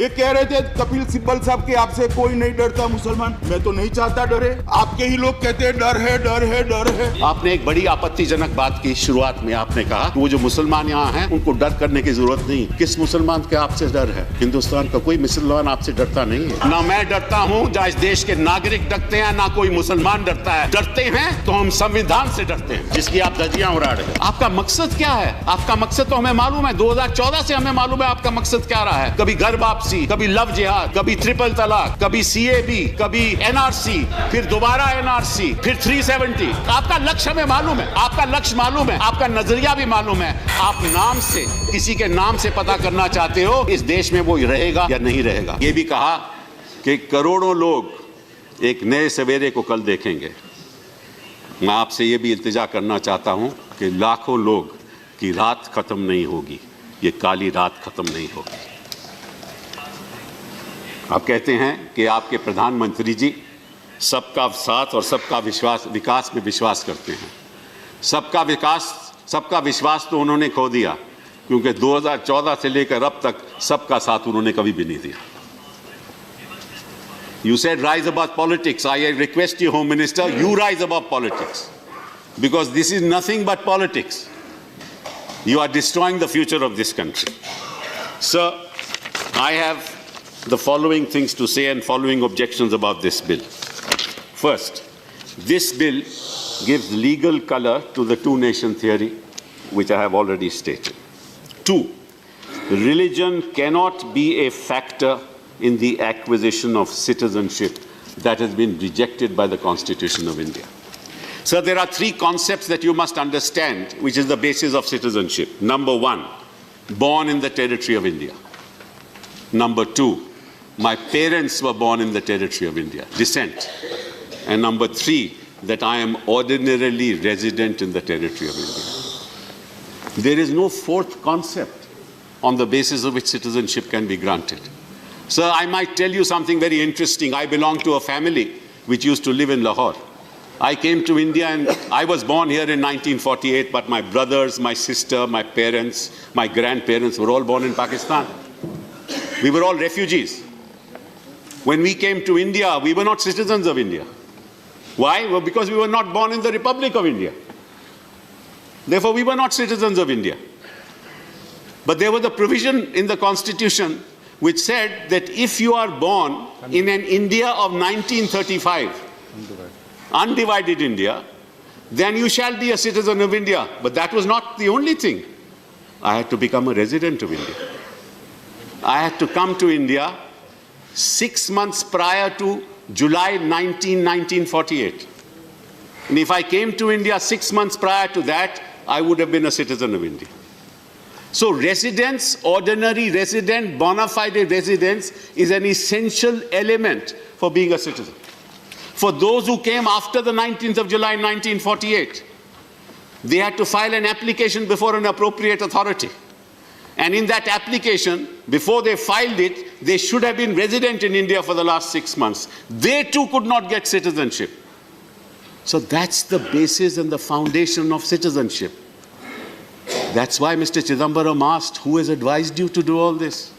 ये कह रहे थे कपिल सिब्बल साहब के आपसे कोई नहीं डरता मुसलमान। मैं तो नहीं चाहता डरे, आपके ही लोग कहते हैं डर है डर है डर है। आपने एक बड़ी आपत्तिजनक बात की शुरुआत में, आपने कहा वो जो मुसलमान यहाँ हैं उनको डर करने की जरूरत नहीं। किस मुसलमान के आपसे डर है? हिंदुस्तान का कोई मुसलमान आपसे डरता नहीं है। ना मैं डरता हूँ, ना इस देश के नागरिक डरते हैं, ना कोई मुसलमान डरता है। डरते हैं तो हम संविधान से डरते हैं जिसकी आप धज्जियां उड़ा रहे हैं। आपका मकसद क्या है? आपका मकसद तो हमें मालूम है, 2014 से हमें मालूम है आपका मकसद क्या रहा है। कभी घर वापसी, कभी लव जिहाद, कभी ट्रिपल तलाक, कभी CAB, कभी NRC, फिर दोबारा NRC, फिर 370। आपका लक्ष्य हमें मालूम है, आपका लक्ष्य मालूम है, आपका नजरिया भी मालूम है। आप नाम से, किसी के नाम से पता करना चाहते हो इस देश में वो रहेगा या नहीं रहेगा। ये भी कहा कि करोड़ों लोग एक नए सवेरे को कल देखेंगे। मैं आपसे ये भी इल्तिजा करना चाहता हूं कि लाखों लोग की रात खत्म नहीं होगी, ये काली रात खत्म नहीं होगी। आप कहते हैं कि आपके प्रधानमंत्री जी सबका साथ और सबका विकास में विश्वास करते हैं। सबका विश्वास तो उन्होंने खो दिया, क्योंकि 2014 से लेकर अब तक सबका साथ उन्होंने कभी भी नहीं दिया। You said rise above politics. I request you, Home Minister, you rise above politics, because this is nothing but politics. You are destroying the future of this country. Sir, I have the following things to say and following objections about this bill. First, this bill gives legal color to the two-nation theory, which I have already stated. Two, religion cannot be a factor in the acquisition of citizenship that has been rejected by the Constitution of India. So there are three concepts that you must understand, which is the basis of citizenship. Number one, born in the territory of India. Number two, my parents were born in the territory of India, descent. And number three, that I am ordinarily resident in the territory of India. There is no fourth concept on the basis of which citizenship can be granted. Sir, I might tell you something very interesting. I belong to a family which used to live in Lahore. I came to India and I was born here in 1948, but my brothers, my sister, my parents, my grandparents were all born in Pakistan. We were all refugees. When we came to India, we were not citizens of India. Why? Well, because we were not born in the Republic of India. Therefore, we were not citizens of India. But there was a provision in the Constitution which said that if you are born in an India of 1935, undivided India, then you shall be a citizen of India. But that was not the only thing. I had to become a resident of India. I had to come to India 6 months prior to July 1948. And if I came to India 6 months prior to that, I would have been a citizen of India. So residence, ordinary resident, bona fide residence is an essential element for being a citizen. For those who came after the 19th of July 1948, they had to file an application before an appropriate authority. And in that application, before they filed it, they should have been resident in India for the last 6 months. They too could not get citizenship. So that's the basis and the foundation of citizenship. That's why Mr. Chidambaram asked, who has advised you to do all this?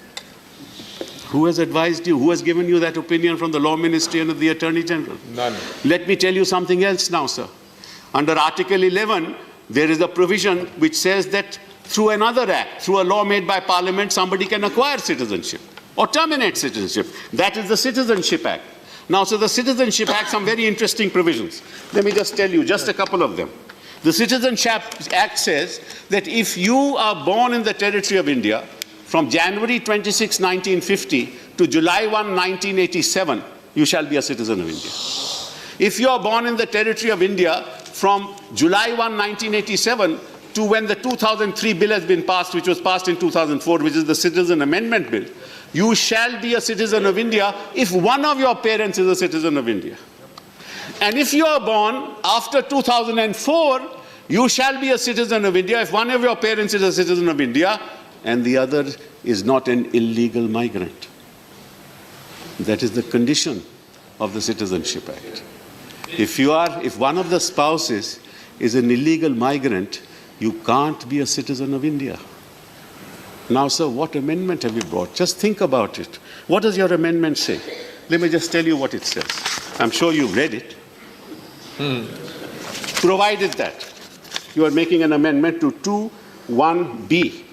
Who has advised you? Who has given you that opinion from the Law Ministry and the Attorney General? None. Let me tell you something else now, sir. Under Article 11, there is a provision which says that through another act, through a law made by Parliament, somebody can acquire citizenship or terminate citizenship. That is the Citizenship Act. Now, so the Citizenship Act, some very interesting provisions. Let me just tell you just a couple of them. The Citizenship Act says that if you are born in the territory of India from January 26, 1950 to July 1, 1987, you shall be a citizen of India. If you are born in the territory of India from July 1, 1987 to when the 2003 bill has been passed, which was passed in 2004, which is the Citizen Amendment Bill, you shall be a citizen of India if one of your parents is a citizen of India. And if you are born after 2004, you shall be a citizen of India if one of your parents is a citizen of India and the other is not an illegal migrant. That is the condition of the Citizenship Act. If one of the spouses is an illegal migrant, you can't be a citizen of India. Now, sir, what amendment have you brought? Just think about it. What does your amendment say? Let me just tell you what it says. I'm sure you've read it. Provided that you are making an amendment to 2(1)(b).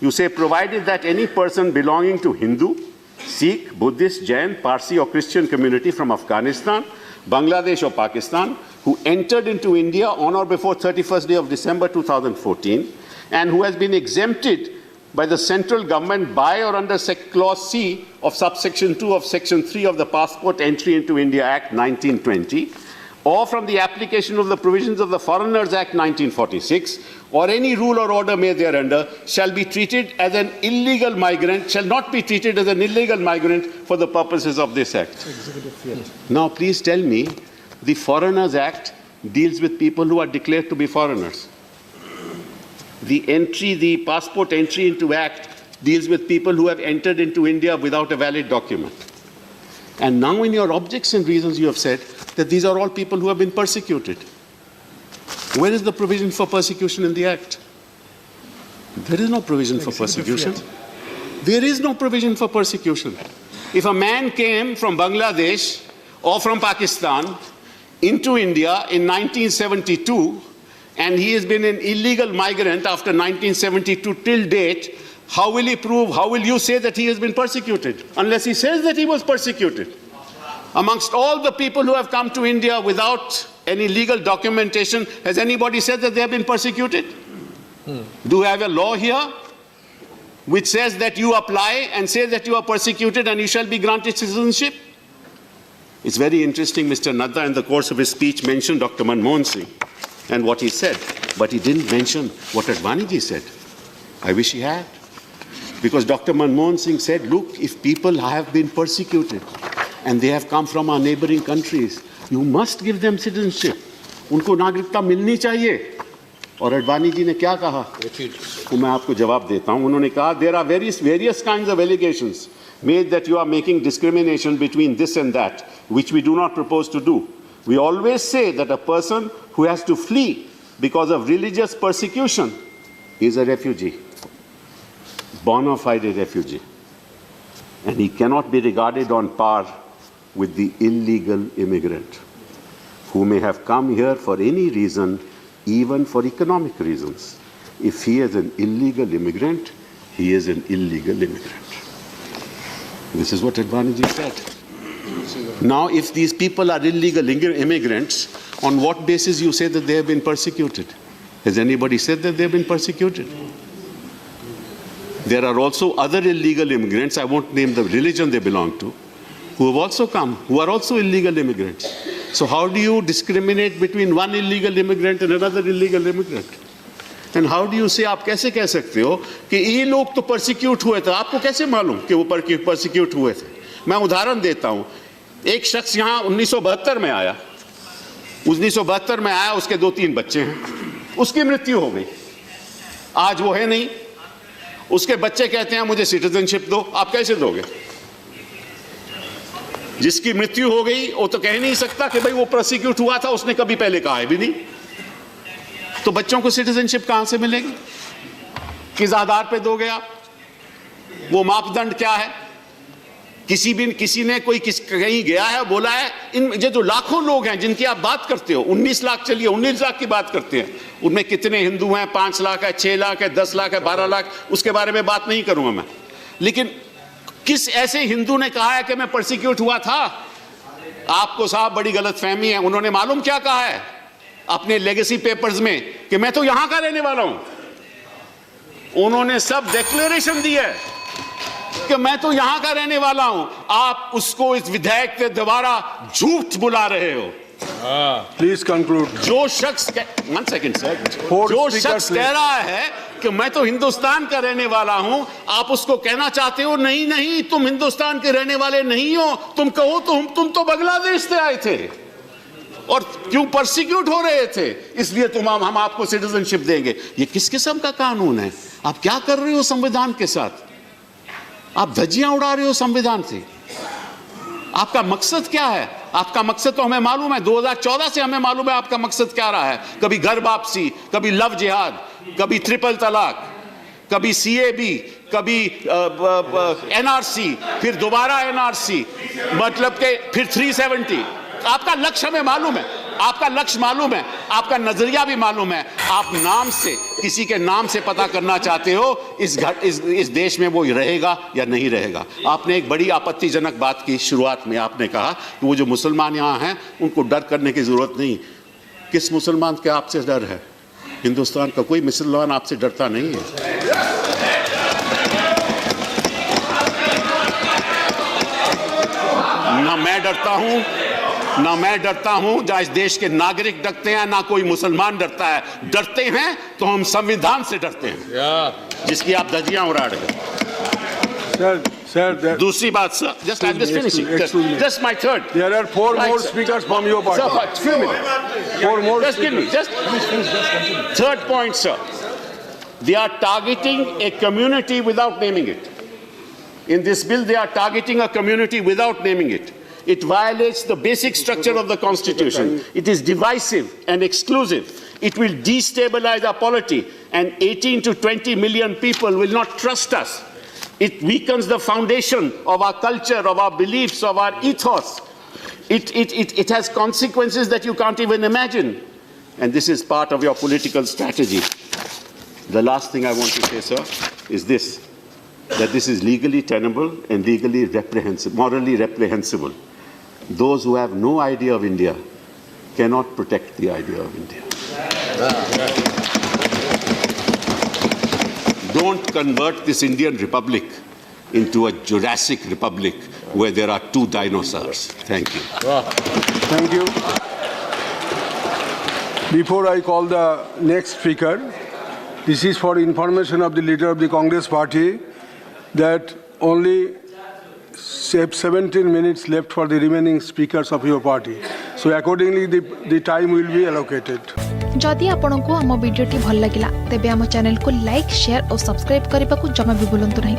You say, provided that any person belonging to Hindu, Sikh, Buddhist, Jain, Parsi or Christian community from Afghanistan, Bangladesh or Pakistan who entered into India on or before 31st day of December 2014 and who has been exempted by the central government by or under Clause C of subsection 2 of Section 3 of the Passport Entry into India Act 1920, or from the application of the provisions of the Foreigners Act 1946, or any rule or order made thereunder, shall be treated as an illegal migrant, shall not be treated as an illegal migrant for the purposes of this Act. Now, please tell me, the Foreigners Act deals with people who are declared to be foreigners. The Passport Entry into Act deals with people who have entered into India without a valid document. And now in your objects and reasons you have said that these are all people who have been persecuted. Where is the provision for persecution in the Act? There is no provision for persecution. There is no provision for persecution. If a man came from Bangladesh or from Pakistan into India in 1972 and he has been an illegal migrant after 1972 till date, how will he prove, how will you say that he has been persecuted? Unless he says that he was persecuted. Amongst all the people who have come to India without any legal documentation, has anybody said that they have been persecuted? Do we have a law here which says that you apply and say that you are persecuted and you shall be granted citizenship? It's very interesting, Mr. Nadda in the course of his speech mentioned Dr. Manmohan Singh and what he said, but he didn't mention what Advaniji said. I wish he had. Because Dr. Manmohan Singh said, look, if people have been persecuted and they have come from our neighboring countries, you must give them citizenship. उनको नागरिकता मिलनी चाहिए. और अडवाणी जी ने क्या कहा? वो मैं आपको जवाब देता हूँ. उन्होंने कहा, there are various kinds of allegations made that you are making discrimination between this and that, which we do not propose to do. We always say that a person who has to flee because of religious persecution is a refugee, bona fide refugee, and he cannot be regarded on par with the illegal immigrant who may have come here for any reason, even for economic reasons. If he is an illegal immigrant, he is an illegal immigrant. This is what Advaniji said. Now, if these people are illegal immigrants, on what basis you say that they have been persecuted? Has anybody said that they have been persecuted? There are also other illegal immigrants, I won't name the religion they belong to, who have also come, who are also illegal immigrants. So how do you discriminate between one illegal immigrant and another illegal immigrant? And how do you say, आप कैसे कह सकते हो कि ये लोग तो persecute हुए थे, आपको कैसे मालूम कि वो persecute हुए थे? मैं उदाहरण देता हूँ. एक शख्स यहाँ 1972 में आया, 1972 में आया, उसके 2-3 बच्चे हैं, उसकी मृत्यु हो गई, आज वो है नहीं, उसके बच्चे कहते हैं मुझे सिटीजनशिप दो, आप कैसे दोगे? जिसकी मृत्यु हो गई वो तो कह नहीं सकता कि भाई वो प्रोसिक्यूट हुआ था, उसने कभी पहले कहा है भी नहीं. तो बच्चों को सिटीजनशिप कहां से मिलेगी? किस आधार पे दोगे आप? वो मापदंड क्या है? किसी ने कोई कहीं गया है, बोला है, इन जो लाखों लोग हैं जिनकी आप बात करते हो, 19 लाख, चलिए 19 लाख की बात करते हैं, उनमें कितने हिंदू हैं? 5 लाख है, 6 लाख है, 10 लाख है, 12 लाख, उसके बारे में बात नहीं करूंगा मैं. लेकिन किस ऐसे हिंदू ने कहा है कि मैं परसिक्यूट हुआ था? आपको साहब बड़ी गलतफहमी है. उन्होंने मालूम क्या कहा है अपने लेगेसी पेपर्स में कि मैं तो यहां का रहने वाला हूं. उन्होंने सब डिक्लेरेशन दी है कि मैं तो यहां का रहने वाला हूं. आप उसको इस विधेयक के द्वारा झूठ बुला रहे हो. Please conclude. जो शख्स वन सेकंड सर, जो शख्स कह रहा है कि मैं तो हिंदुस्तान का रहने वाला हूं, आप उसको कहना चाहते हो नहीं नहीं तुम हिंदुस्तान के रहने वाले नहीं हो. तुम कहो तो तुम तो बांग्लादेश से आए थे और क्यों परसिक्यूट हो रहे थे, इसलिए हम आपको सिटीजनशिप देंगे. ये किस किस्म का कानून है? आप क्या कर रहे हो संविधान के साथ? आप धज्जियां उड़ा रहे हो संविधान से. आपका मकसद क्या है? आपका मकसद तो हमें मालूम है, 2014 से हमें मालूम है आपका मकसद क्या रहा है. कभी घर वापसी, कभी लव जिहाद, कभी ट्रिपल तलाक, कभी CAB, कभी एनआरसी, फिर दोबारा एनआरसी, मतलब के फिर 370। आपका लक्ष्य हमें मालूम है, आपका लक्ष्य मालूम है, आपका नजरिया भी मालूम है। आप नाम से, किसी के नाम से पता करना चाहते हो इस देश में वो रहेगा या नहीं रहेगा। आपने एक बड़ी आपत्तिजनक बात की शुरुआत में, आपने कहा कि वो जो मुसलमान यहाँ हैं उनको डर करने की जरूरत नहीं। किस मुसलमान के आपसे डर है? हिंदुस्तान का कोई मुसलमान आपसे डरता नहीं है। ना मैं डरता हूं, ना मैं डरता हूं, जहां इस देश के नागरिक डरते हैं, ना कोई मुसलमान डरता है। डरते हैं तो हम संविधान से डरते हैं, जिसकी आप धज्जियां उड़ा रहे हैं। Sir, दूसरी बात sir, just I'm just finishing. Just my third. there are four Right, more sir. speakers from your party. Sir, but few minutes. Four more Just give me, speakers. just third point, sir. They are targeting a community without naming it. In this bill, they are targeting a community without naming it. It violates the basic structure of the Constitution. It is divisive and exclusive. It will destabilize our polity, and 18 to 20 million people will not trust us. It weakens the foundation of our culture, of our beliefs, of our ethos. It has consequences that you can't even imagine. And this is part of your political strategy. The last thing I want to say, sir, is this, that this is legally tenable and legally reprehensible, morally reprehensible. Those who have no idea of India cannot protect the idea of India. Don't convert this Indian Republic into a Jurassic Republic where there are two dinosaurs. Thank you. Thank you. Before I call the next speaker, this is for information of the leader of the Congress party that only 17 minutes left for the remaining speakers of your party. So accordingly the time will be allocated. जदि आपंक आम भिडी भल लगा तेब आम channel को like, share और subscribe करने को जमा भी भूलु नहीं।